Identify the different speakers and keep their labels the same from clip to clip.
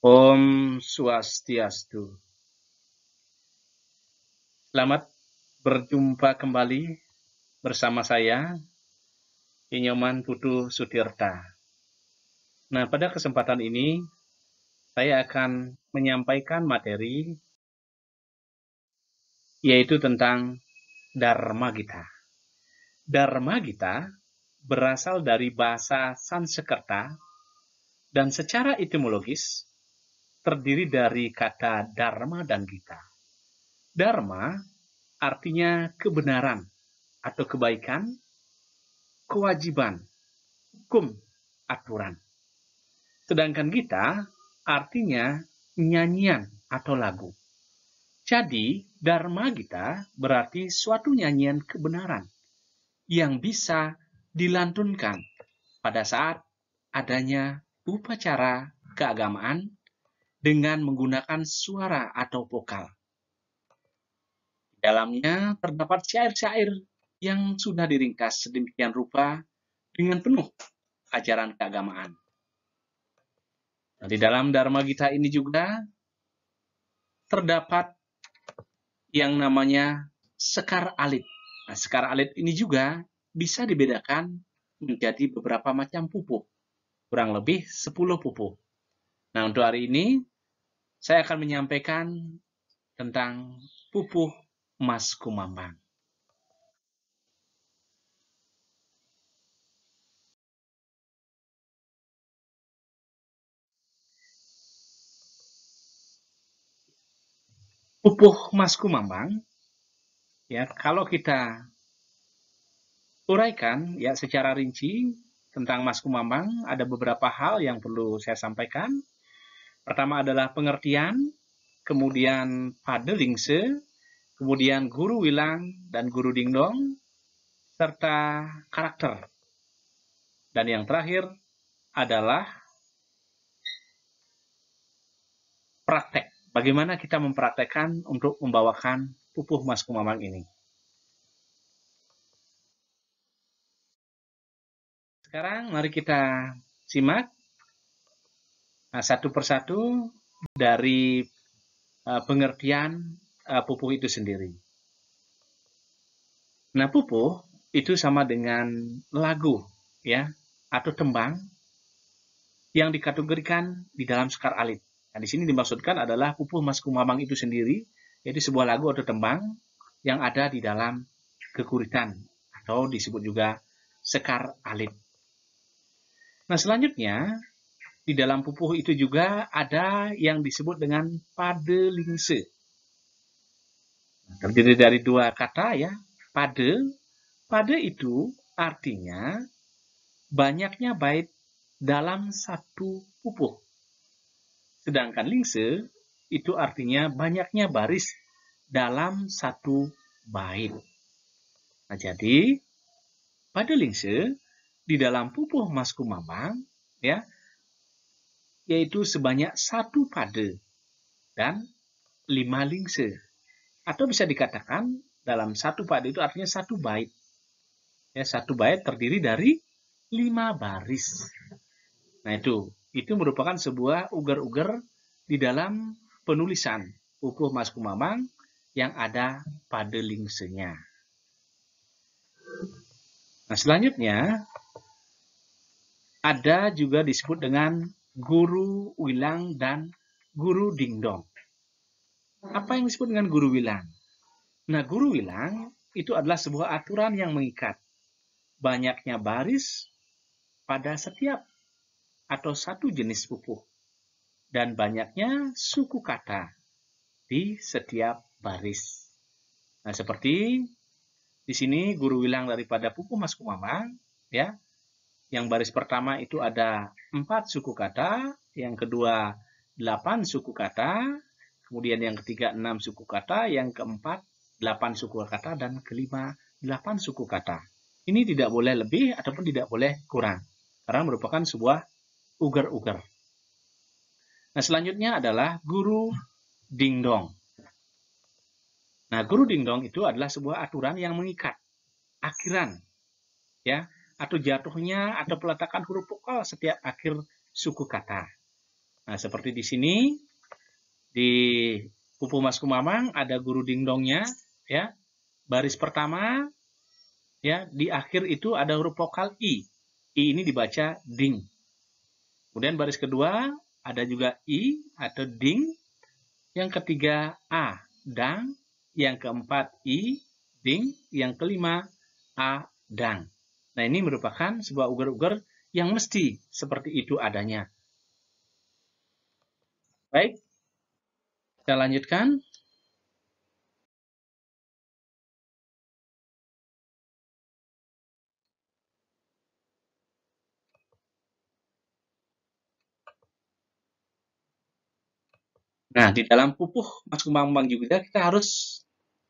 Speaker 1: Om Swastiastu. Selamat berjumpa kembali bersama saya, Inyoman Putu Sutirta. Nah, pada kesempatan ini, saya akan menyampaikan materi, yaitu tentang Dharma Gita. Dharma Gita berasal dari bahasa Sanskerta, dan secara etimologis, terdiri dari kata Dharma dan Gita. Dharma artinya kebenaran atau kebaikan, kewajiban, hukum, aturan. Sedangkan Gita artinya nyanyian atau lagu. Jadi, Dharma Gita berarti suatu nyanyian kebenaran yang bisa dilantunkan pada saat adanya upacara keagamaan dengan menggunakan suara atau vokal. Di dalamnya terdapat syair-syair yang sudah diringkas sedemikian rupa dengan penuh ajaran keagamaan. Nah, di dalam Dharma Gita ini juga terdapat yang namanya sekar alit. Nah, sekar alit ini juga bisa dibedakan menjadi beberapa macam pupuh, kurang lebih 10 pupuh. Nah, untuk hari ini saya akan menyampaikan tentang pupuh Mas Kumambang. Pupuh Mas Kumambang, ya, kalau kita uraikan ya secara rinci tentang Mas Kumambang, ada beberapa hal yang perlu saya sampaikan. Pertama adalah pengertian, kemudian padelingse, kemudian guru Wilang dan guru Dingdong, serta karakter. Dan yang terakhir adalah praktek. Bagaimana kita mempraktekkan untuk membawakan pupuh Mas Kumambang ini. Sekarang mari kita simak satu persatu dari pengertian pupuh itu sendiri. Nah, pupuh itu sama dengan lagu, ya, atau tembang yang dikategorikan di dalam sekar alit. Nah, di sini dimaksudkan adalah pupuh Mas Kumambang itu sendiri, yaitu sebuah lagu atau tembang yang ada di dalam kekuritan atau disebut juga sekar alit. Nah, selanjutnya di dalam pupuh itu juga ada yang disebut dengan padelingse. Terdiri dari dua kata ya, pade. Pade itu artinya banyaknya bait dalam satu pupuh. Sedangkan lingse itu artinya banyaknya baris dalam satu bait. Nah, jadi pada lingse di dalam pupuh Mas Kumambang ya, yaitu sebanyak satu pade dan 5 lingse. Atau bisa dikatakan dalam satu pade itu artinya satu bait. Ya, satu bait terdiri dari 5 baris. Nah, itu merupakan sebuah ugar-ugar di dalam penulisan pupuh Mas Kumambang yang ada pada lingsenya. Nah, selanjutnya ada juga disebut dengan guru Wilang dan guru Dingdong. Apa yang disebut dengan guru Wilang? Nah, guru Wilang itu adalah sebuah aturan yang mengikat banyaknya baris pada setiap atau satu jenis pupuh dan banyaknya suku kata di setiap baris. Nah, seperti di sini guru Wilang daripada pupuh Mas Kumambang, ya. Yang baris pertama itu ada 4 suku kata, yang kedua 8 suku kata, kemudian yang ketiga 6 suku kata, yang keempat 8 suku kata, dan kelima 8 suku kata. Ini tidak boleh lebih ataupun tidak boleh kurang, karena merupakan sebuah ugar-ugar. Nah, selanjutnya adalah guru Dingdong. Nah, guru Dingdong itu adalah sebuah aturan yang mengikat akhiran, ya, atau jatuhnya atau peletakan huruf vokal setiap akhir suku kata. Nah, seperti di sini, di Pupu Masku Mamang ada guru dingdongnya, ya. Baris pertama, ya, di akhir itu ada huruf vokal I. I ini dibaca ding. Kemudian baris kedua ada juga I atau ding. Yang ketiga A, dang. Yang keempat I, ding. Yang kelima A, dang. Nah, ini merupakan sebuah uger-uger yang mesti seperti itu adanya. Baik, kita lanjutkan. Nah, di dalam pupuh Mas Kumbang juga kita harus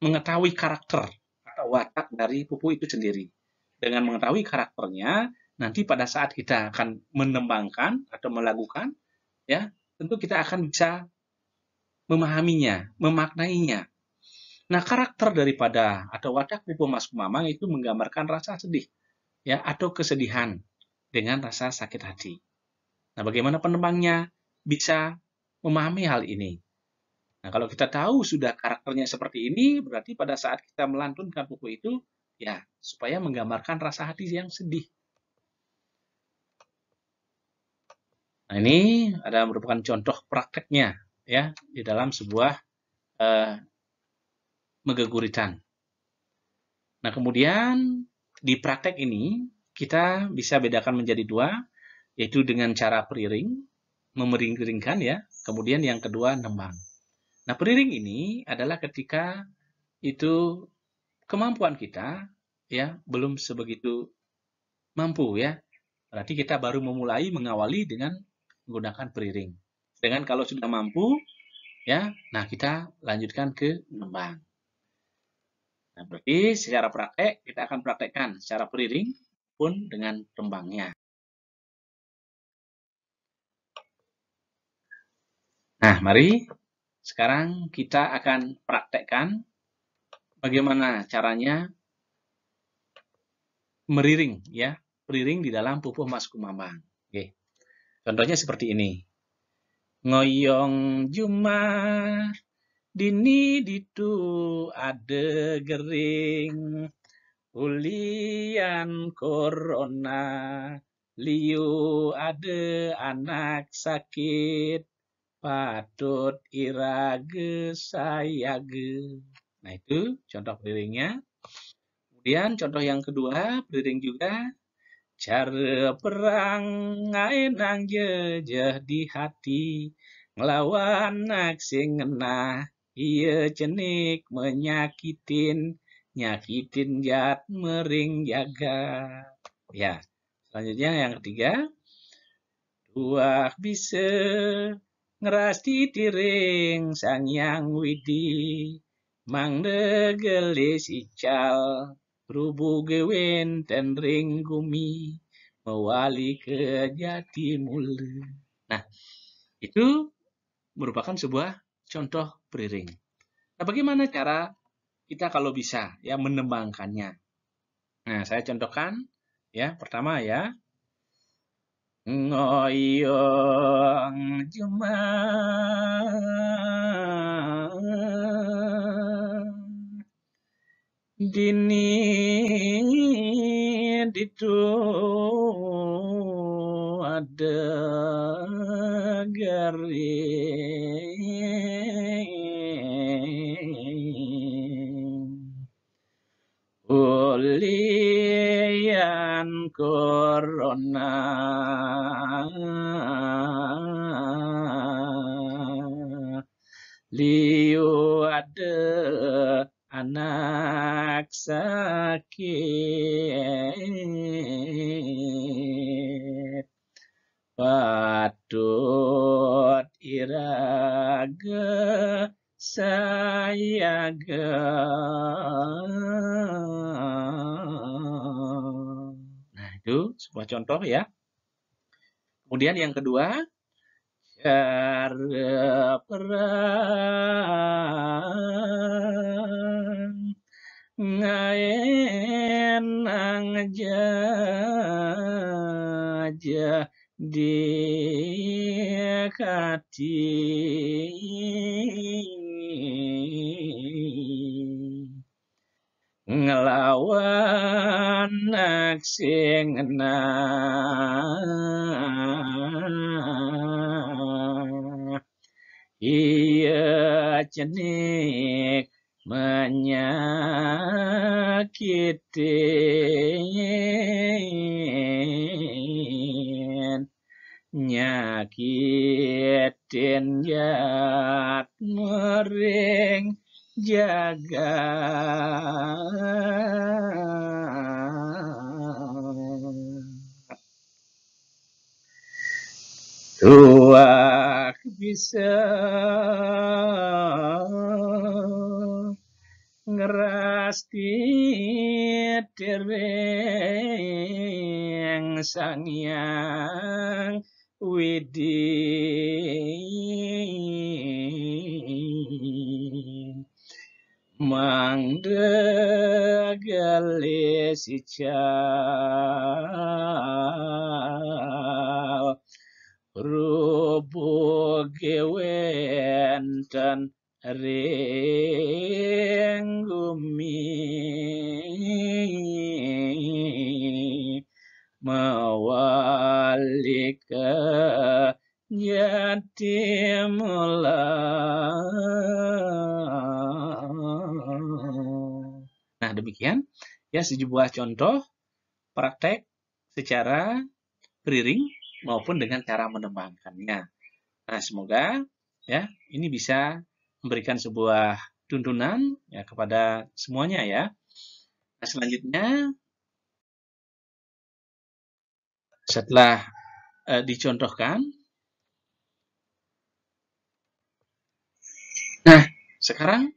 Speaker 1: mengetahui karakter atau watak dari pupuh itu sendiri. Dengan mengetahui karakternya, nanti pada saat kita akan menembangkan atau melakukan, ya, tentu kita akan bisa memahaminya, memaknainya. Nah, karakter daripada atau watak pupuh Mas Kumamang itu menggambarkan rasa sedih, ya, atau kesedihan dengan rasa sakit hati. Nah, bagaimana penembangnya bisa memahami hal ini? Nah, kalau kita tahu sudah karakternya seperti ini, berarti pada saat kita melantunkan pupuh itu, ya, supaya menggambarkan rasa hati yang sedih. Nah, ini ada merupakan contoh prakteknya, ya, di dalam sebuah megeguritan. Nah, kemudian di praktek ini, kita bisa bedakan menjadi dua, yaitu dengan cara periring, memering-ringkan, ya, kemudian yang kedua nembang. Nah, periring ini adalah ketika itu kemampuan kita, ya, belum sebegitu mampu, ya. Berarti kita baru memulai mengawali dengan menggunakan periring. Dengan kalau sudah mampu, ya, nah kita lanjutkan ke nembang. Nah, berarti secara praktek kita akan praktekkan secara periring pun dengan tembangnya. Nah, mari sekarang kita akan praktekkan bagaimana caranya meriring, ya, periring di dalam pupuh Mas Kumambang. Oke. Contohnya seperti ini. Ngoyong Jumah dini ditu ade gering ulian corona liu ade anak sakit patut irage sayage. Nah, itu contoh periringnya. Kemudian contoh yang kedua, periring juga. Cara perang ngaenang jejeh di hati, ngelawan naksing ngenah, iya cenik menyakitin, nyakitin jat mering jaga. Ya, selanjutnya yang ketiga, tuah bisa ngerasti tiring sang yang widi, mang degelis ical, rubu gewin dan ring gumi, mewali ke jati mulu. Nah, itu merupakan sebuah contoh periring. Nah, bagaimana cara kita kalau bisa ya menembangkannya? Nah, saya contohkan ya. Pertama ya, ngoyong jumah dini ditu ada garing ulian corona liu ada anak sakit patut iraga sayaga. Nah, itu sebuah contoh ya. Kemudian yang kedua, cara perang ngaenang jajah dekati ngelawan naksing iya cenik menyakiti nyakitin jat mering jaga tuak bisa ngerasti tereng sangyang widi mangdegali si cal rubuh gewenten ring gumi mawali ke yatimula. Nah, demikian ya sebuah contoh praktek secara beriring maupun dengan cara menembangkannya. Nah, semoga ya ini bisa memberikan sebuah tuntunan ya kepada semuanya ya. Nah, selanjutnya setelah dicontohkan, nah sekarang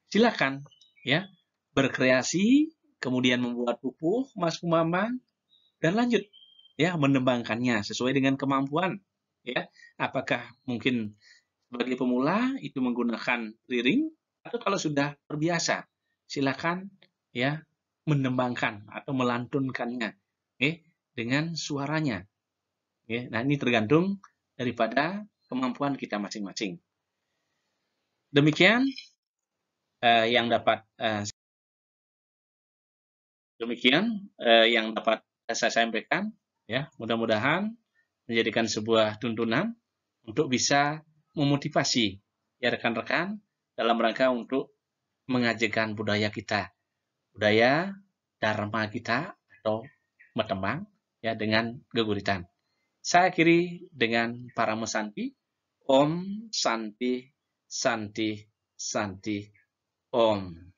Speaker 1: silakan ya berkreasi, kemudian membuat pupuh Mas Kumamang dan lanjut ya menembangkannya sesuai dengan kemampuan ya. Apakah mungkin sebagai pemula itu menggunakan riring atau kalau sudah terbiasa silakan ya menembangkan atau melantunkannya dengan suaranya. Nah, ini tergantung daripada kemampuan kita masing-masing. Demikian yang dapat saya sampaikan ya. Mudah-mudahan menjadikan sebuah tuntunan untuk bisa memotivasi ya rekan-rekan dalam rangka untuk mengajarkan budaya kita, budaya dharma kita atau metembang ya dengan geguritan. Saya akhiri dengan para mesanti. Om Santi Santi Santi Om.